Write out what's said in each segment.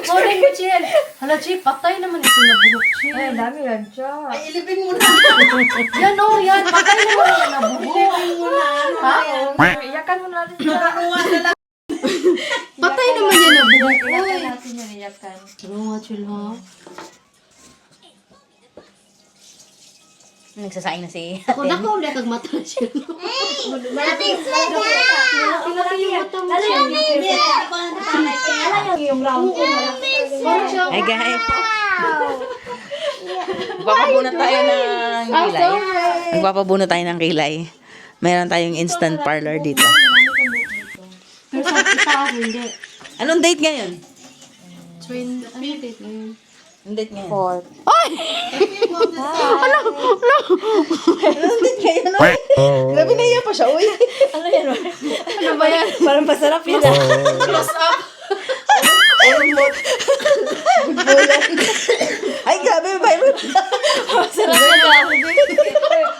Kunin mo, Chill. Hala, Chill, patay naman ito na buhok, Chill. Ay, dami yan siya. Ay, ilipin mo na. Yan, oh, yan. Patay naman ito na buhok. Ilipin mo na. Ano Ha? yan? Iyakan mo natin siya. Nakakuha na lang. Patay naman yan na buhok. Iyakan natin yan, iyakan. Pero nga, Chill, ha? Nagsasaing na si Ako na ko ulit kag mata, Chill. Malaki yung mata mo, Chill. Yung round ko. Parang siya. Hi guys. Magpapabunot tayo ng kilay. Magpapabunot tayo ng kilay. Meron tayong instant parlor dito. Pero sa ako, hindi. Anong date ngayon? Ano date ngayon? Anong date ngayon? 4. Anong date ngayon? Grabe na iya pa siya. Uy. Ano yan? Ano ba yan? Parang pasarap yun ah. Close up. Ay, grabe. Viral. Masarap na lang.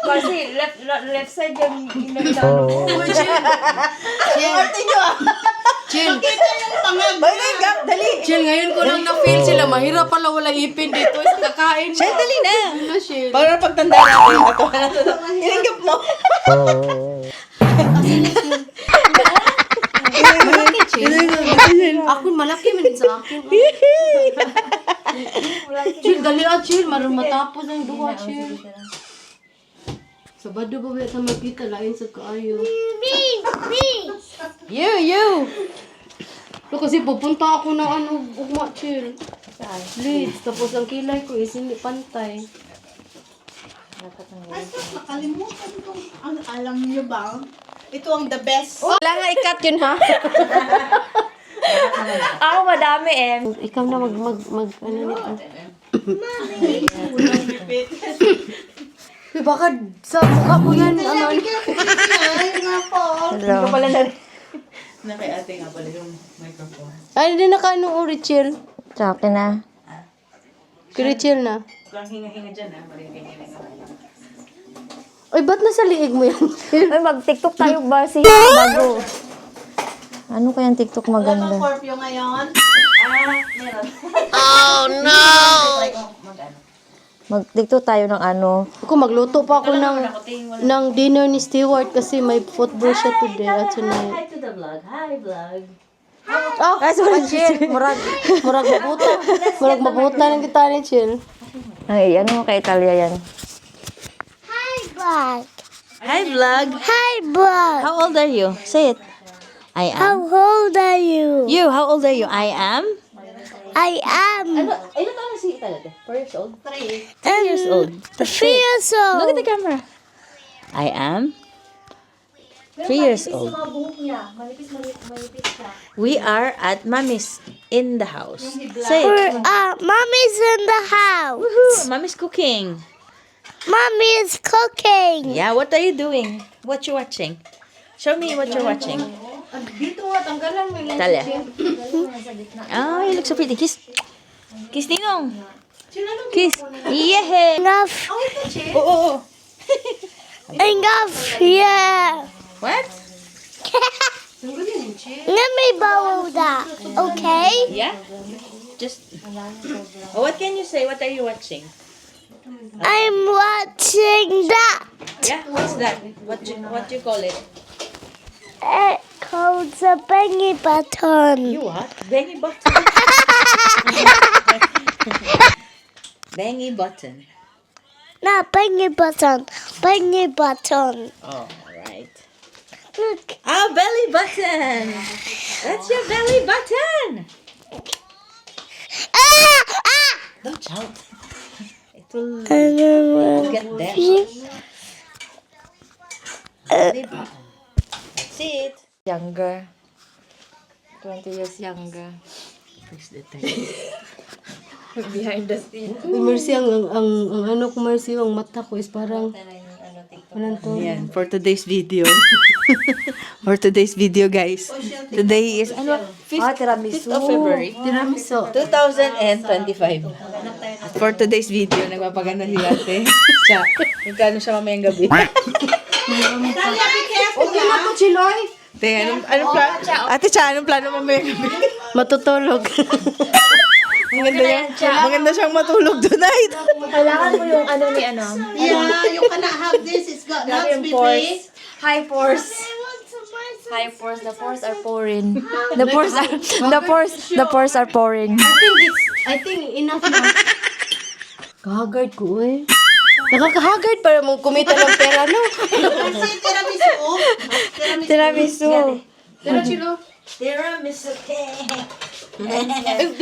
Kasi left side yung inagdano ko. Arte nyo ah. Chill. Bay na yung gap. Dali. Chill, ngayon ko lang na-feel sila. Mahirap pala walang ipin dito. Sa kakain. Chill, dali na. Ano, Chill? Para pagtanda natin. Ako na ito. Ilinggap mo. Malaki, Chill. Ako, malaki man din sa akin. Chill, dali na, Chill. Marang matapos ang duwa, Chill. Sabado ba ba sa magkita? Lain sa kaayo. You. No, kasi pupunta ako ng ano, ugma, Chill. Leeds. Tapos ang kilay ko is hindi pantay. Nakalimutan ko. Alam niyo ba? Ito ang the best. Wala nga i-cut yun, ha? Ako madami eh. Ikaw na ano nito. Eh, baka sa mukha mo yan, ano. Ay, nga po. Hello. Pala na rin. Na kay ate nga pala yung microphone. Ay, hindi nakaano o Richel. Sa akin na. Kay Richel na. Lang hinga-hinga dyan ah. Maringgay-hinga. Ay, ba't nasa liig mo yan? Ay, mag-tiktok tayo ba siya bago? Ano kayang tiktok Wala bang maganda? Scorpio ngayon? Meron. Mag-tiktok tayo ng ano. Ako, magluto pa ako ng dinner ni Stewart kasi may football siya today at tonight. Hi to the vlog. Hi vlog. Oh, Chill. Murag mabuta. Murag mabuta ng kita ni Chill. Ay, ano mo kay Italia yan? Hi vlog. Hi, Bob. How old are you? Say it. I How am. old are you? You, how old are you? I am. I am Ilan taon na si Italia? 4 years old? 3 um, years old. 3 years Look at old. the camera. I am 3 years old. We are at Mommy's in the house. Say it. Mommy's in the house. Woohoo! Mommy's cooking. Mommy is cooking. Yeah, what are you doing? What you watching? Show me what you're watching. Dito nga, tanggalan mo yung Talia. Oh, you look so pretty. Kiss. Kiss Ninong. Kiss. Yeah. Enough. Oh. Enough. Yeah. What? Let me borrow that. Okay? Yeah? Just. Oh, what can you say? What are you watching? I'm watching that. Yeah, what's that? What you call it? It calls a bangy button. You what? Bangy button. Bangy button. No, bangy button. Bangy button. Oh, alright. Look. Ah, belly button. That's your belly button. Ah! Don't shout. It will Ah! get there. Belly button. That's it. Younger. 20 years younger. Fix the time. Behind the scene. Mercy, ang ano ko, Mercy, ang mata ko is parang, anong to? Yan, for today's video. For today's video, guys. Today is, ano, 5th tiramisu. of February. Tiramisu. 2025. At for today's video, nagpapaganda si ate. Siya, magkano siya mamayang gabi. Talia, be careful Okay na to, Chiloy. Te, anong plano? Ate, siya, anong plano mamayang gabi? Matutulog. maganda siyang matulog tonight. Kailangan mo yung ano ni ano. Yeah, you cannot have this. It's got nuts, Yung baby. pores. High pores. High pores. The pores are pouring. The pores are pouring. I think enough na. Kahagard ko eh. Nakakahagard para mong kumita ng pera, no? Kasi tiramisu. Tiramisu. Tiramisu.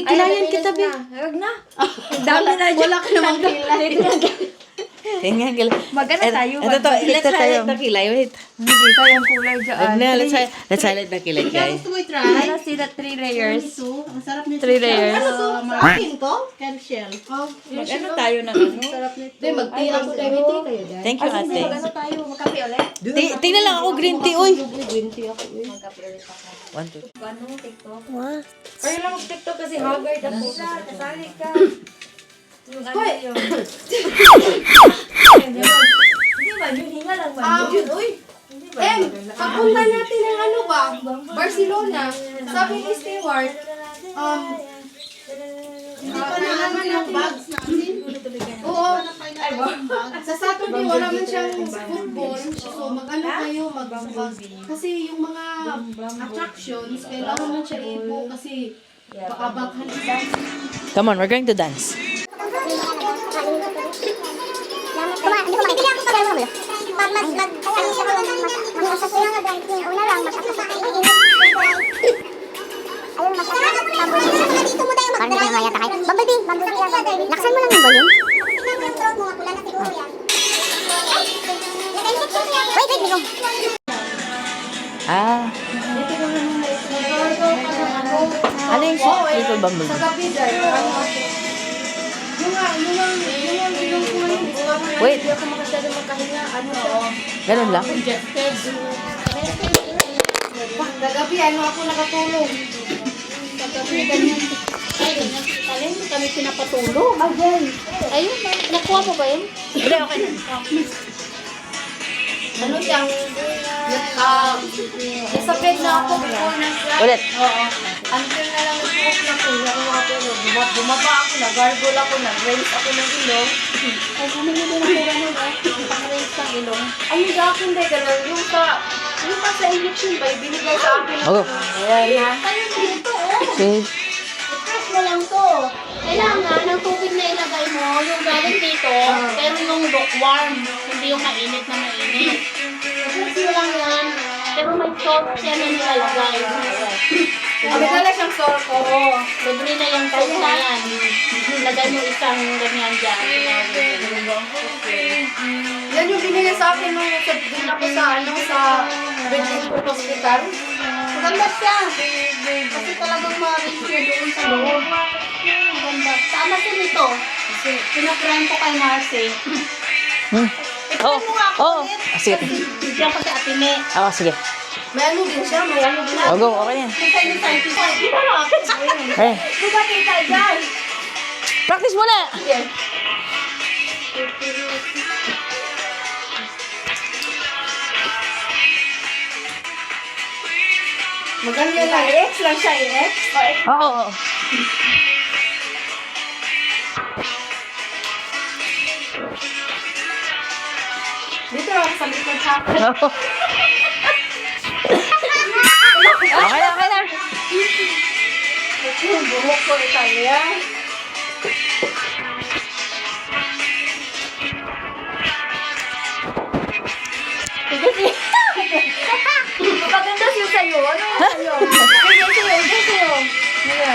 Kilayan kita, Bi. Huwag na. Dami na dyan. Wala ka namang kilay. Tingnan ka lang. Magana tayo. Ito to, let's highlight the kilay. Wait. Hindi tayong kulay dyan. Wag na, let's highlight the kilay, guys. Gusto mo i-try? Let's see that 3 layers. Tiramisu. Ang sarap nito. 3 layers. Akin to? Can shell. Mag-ano tayo ng ano? Hindi, mag-tea ako tayo. May tea kayo, dahil. Thank you, ate. Mag-ano tayo? Magkape ulit? Tingnan lang ako, green tea, uy. Green tea ako eh. 1, 2. Ano? TikTok? What? Kaya lang mag-TikTok kasi haggard ako. Kasali ka. Yung ano yun. Hindi ba? Yung hinga lang ba? Yun, uy. Pagpunta natin ng ano ba? Barcelona. Sabi ni Stewart, Hindi pa naman yung bags natin. oo, sa Saturday wala man siyang football. So mag-ano kayo, kasi yung mga attractions, kailangan man siya ipo kasi baka baghan isa. Come on, we're going to dance. Laksan mo lang yung volume. Wait, Nico. Ah. Ano yung little bumblebee? Sa gabi dahil, yung ilong ko ngayon, Wait. hindi ako makasyado magkahinga, ano siya? Ganun lang? Kagabi, ano ako nakatulog? Kagabi, ganyan. Ay, ganyan. Kaya hindi kami pinapatulog. Ayun, nakuha mo ba yun? Hindi, okay na. Ano siyang, nasa bed na ako before ng flight. Ulit. Oo. Until na lang nag-off na ko, hindi ako makatulog. Bumaba ako, nag-gargle ako, nag-raise ako ng ilong. Ay, kami na din ako ganun eh. Pang-raise ng ilong. Ay, yung sa akin din, ganun. Yung pa sa injection ba, binigay sa akin. Ako. Ayan ha. Ayun dito, oh. Okay. I-press mo lang to. Kailangan ng tubig na ilagay mo, yung galing dito, pero yung lukewarm, hindi yung mainit na mainit. I-press mo lang yan, pero may salt siya na nilalagay. Sabi ko lang siyang sorko. Oo, libre na yung salt na yan. Lagay mo isang ganyan dyan. Yan yung binigay sa akin nung doon ako sa sa Benjamin Hospital. Maganda siya. Kasi talagang ma-reach niya doon sa loob. Maganda. Sama siya nito. Pinakrem ko kay Marcy. Oh, Mo nga ako oh. ulit. Ah, sige. Diyan pati atime. Ah, sige. May ano din siya, may ano din. Oh, go. Okay na yan. Kung kayo sa ito. Di ba lang? Eh, Diba kita dyan? practice muna. Maganda lang. X lang siya, X. Oo. Oh, Dito lang sa likod ha. Okay na, okay na. Yung buhok ko Italia. Maganda siya sa'yo. Ano yung sa'yo? Ito sa'yo. Maya.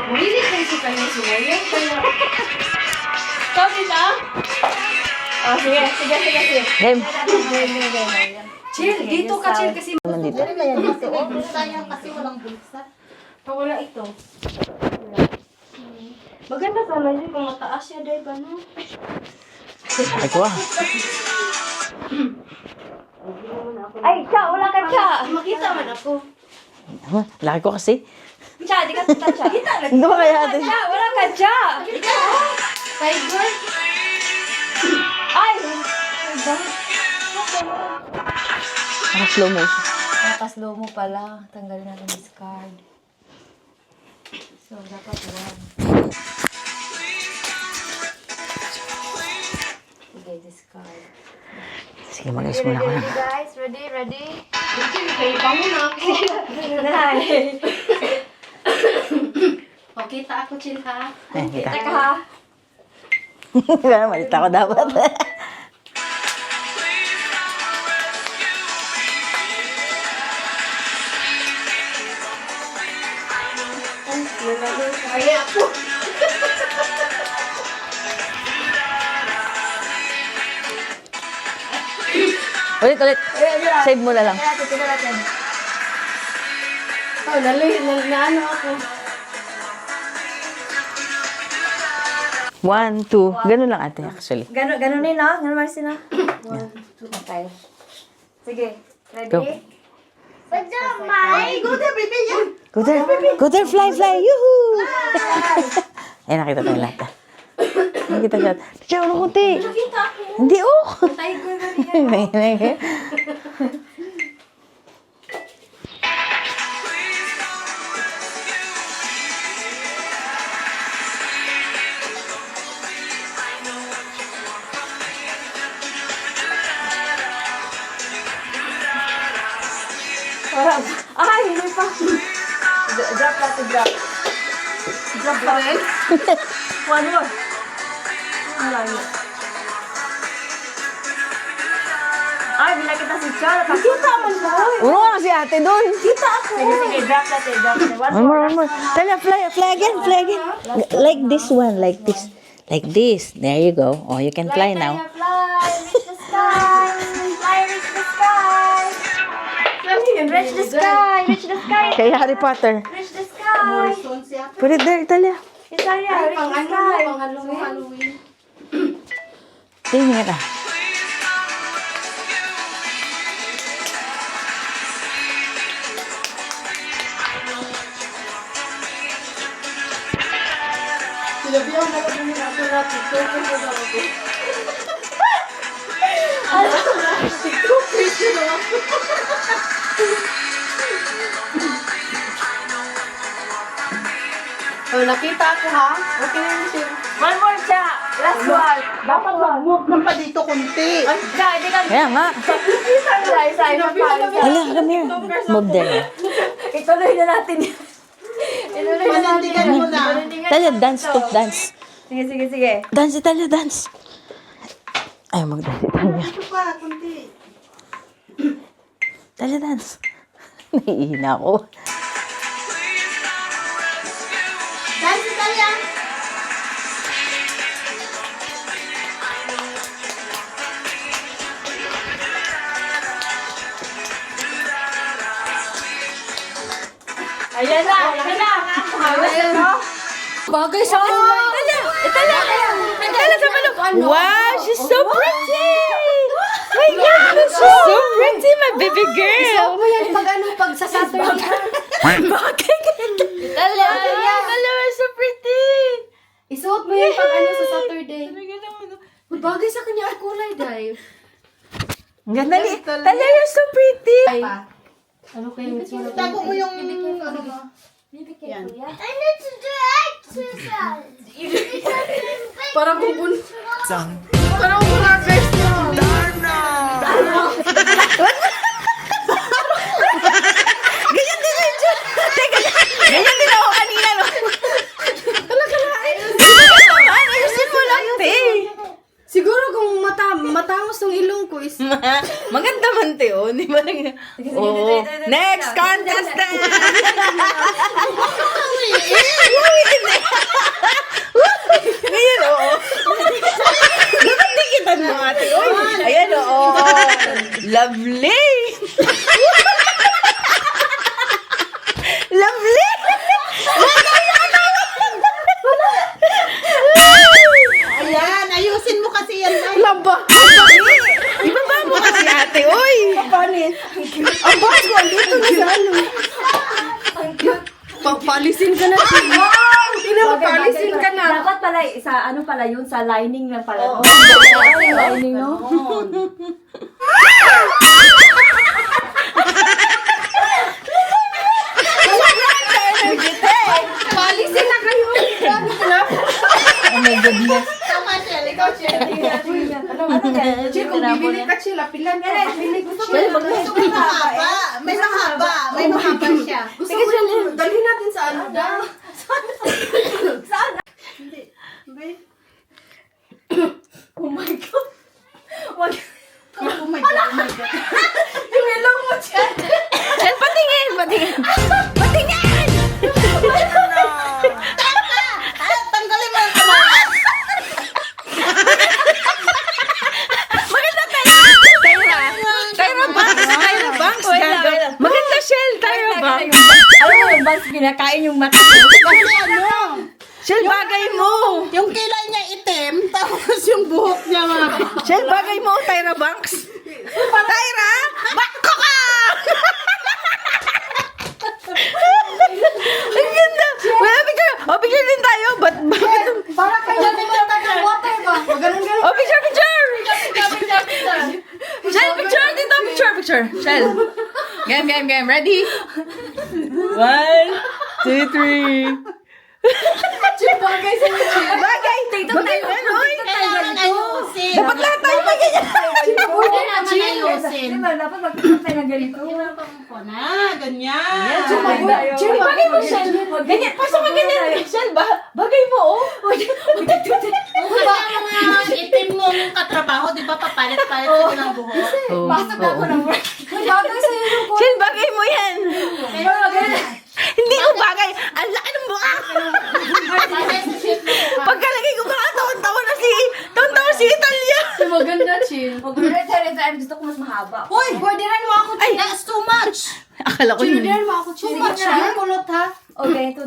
Really crazy ka niya sumayo. Sabi na? Oh, sige. Game. Chill, dito ka chill kasi Nandito. Sayang kasi walang bulsa. wala ito. Maganda sana yun kung mataas siya, Dave, ano? Ay, ko ah. Ay, Cha! Wala ka, Cha! Makita man ako. Laki ko kasi. Cha, di ka kita, Cha. Hindi ba kaya ate? Cha, wala ka, Cha! Tiger? Ay! Parang slow motion. Nakaslow mo pala. Tanggalin natin yung card. dapat one. Sige, discard. Sige, mag-ayos muna ako. Ready, guys? Ready? Ikaw muna. Dahil. O, kita ako, chill ha. Ayan, kita. Teka ha. Malita ko dapat. Kaya ako. Ulit. Save mo na lang. Kaya titignan natin. Oh, ano ako. 1, 2. Ganun lang ate, actually. Ganun din, no? Ganun, Marcy, no? 1, 2, okay. Sige. Ready? Go. Ay, go there, baby. Yan. Go there, fly. Yoo-hoo! Ay, nakita tayo lahat. Nakita lahat. Diyan, ano kunti? Hindi, oh! Tayo ko ganyan. Parang, ay, hindi pa. Drop natin, drop. Drop pa rin? One more. Wala yun. Ay, bila kita si Char. Kita man ba? Uno nga si ate doon. Kita ako. Sige, drop natin, drop natin. One more. Tala, fly again. Like this one, like this. Like this. There you go. Oh, you can fly now. Fly, reach the sky. Fly, reach the sky. Reach the sky, reach the sky. Kay Harry Potter. Reach the sky. Son siya. Put it there, Talia. Isaya, Ay, reach pang the ano sky. pang Halloween. Tingnan ka. Sinabihan na lang muna ako na TikTok ko na ako. TikTok page na ako. Oh, nakita ako ha. Okay na yun siya. One more, Cha. Last one. Dapat mag-move ka pa dito konti. Ay, Cha, hindi ka. Kaya nga. Isa, Hala, come here. Move there. Ituloy na natin yan. Ituloy na natin Panindigan mo na. Talia, dance to, dance. Sige. Dance, Talia, dance. Ay, mag-dance, Talia. Ito pa, konti. Talia, dance. Naiihina ako. Dance Italia. Ayan na. Ayan na. Bagay sa kanila. Talia, sa malo. Wow, she's so pretty. My God, she's so pretty, my baby girl. Pag sa Saturday. Talia, so pretty. Isuot mo yan pag sa Saturday. Bagay sa kanya ang kulay, Dave. Ang ganda ni Talia, you're so pretty. Ano kayo? Tago mo yung ano mo. Yan. Parang bubun. Parang bubun first mo. Ganyan din ako kanina, no? Ayusin mo lang, te. Siguro kung matangos ng ilong ko is... Maganda man, te, oh. Di ba? Oh. Next contestant! Ngayon, oo. Dapat dikitan mo, ate. Oy, ayan, oo. Lovely! Lovely! Ayan, ayusin mo kasi yan. Lamba! Ibaba mo kasi, ate. Oy! Ang boss ko, andito na sa ano. Palisin ka na. Wow! Pinapalisin ka na. Dapat pala, sa ano pala yun, sa lining lang pala. Lining, no? Palisin na Bibili ka sila, pilan ka. Bibili gusto ko. Gusto ko mahaba. May mahaba. May mahaba siya. Gusto ko dalhin natin sa ano daw. Saan? Hindi. Oh my God. What? Oh my God. Oh my God. Yung ilong mo siya. Shell, patingin! Patingin! Tanggalin mo ang kamay. Maganda tayo! Tyra Banks! Tyra Banks! Gago. Maganda, Shell! Tyra Banks! Alam mo yung bus, kinakain yung mata. Kasi ano, Shell, bagay mo! yung kilay niya itim, tapos yung buhok niya mga Shell, bagay mo, Tyra Banks! Tyra! Bako ka! Ang ganda! Wala, picture! O, picture din tayo! Bakit? Para kayo ng water ba? Ganun-ganun. O, picture! Shell, picture! Dito, picture! Shell! Game! Ready? 1, 2, 3. Bagay sa inyo. Bagay! Bagay! Oy! kailangan ayusin. Dapat lahat tayo ganyan! Huwag naman ayusin. Diba, dapat magkakita tayo ng ganito. Tinapang ko na, ganyan. Shell, bagay mo, Shell! Ganyan! Pasok ka ganyan! Shell, bagay mo, oh! Kung kaya mga itim mong katrabaho, di ba papalit-palit ka ng buhok? Pasok ako ng work. Bagay sa inyo ko. Shell, bagay mo yan! Hindi ko bagay! Ang laki ng mukha! Bagay sa shape mo. Pagkalagay ko baka taon-taon si Italia! Maganda, chill. Pag-retire time, gusto ko mas mahaba. Hoy! Pwede rin mo ako, Ay! That's too much. Akala ko yun. Pwede rin mo ako, chill. Too much, Kulot, ha? Okay, ito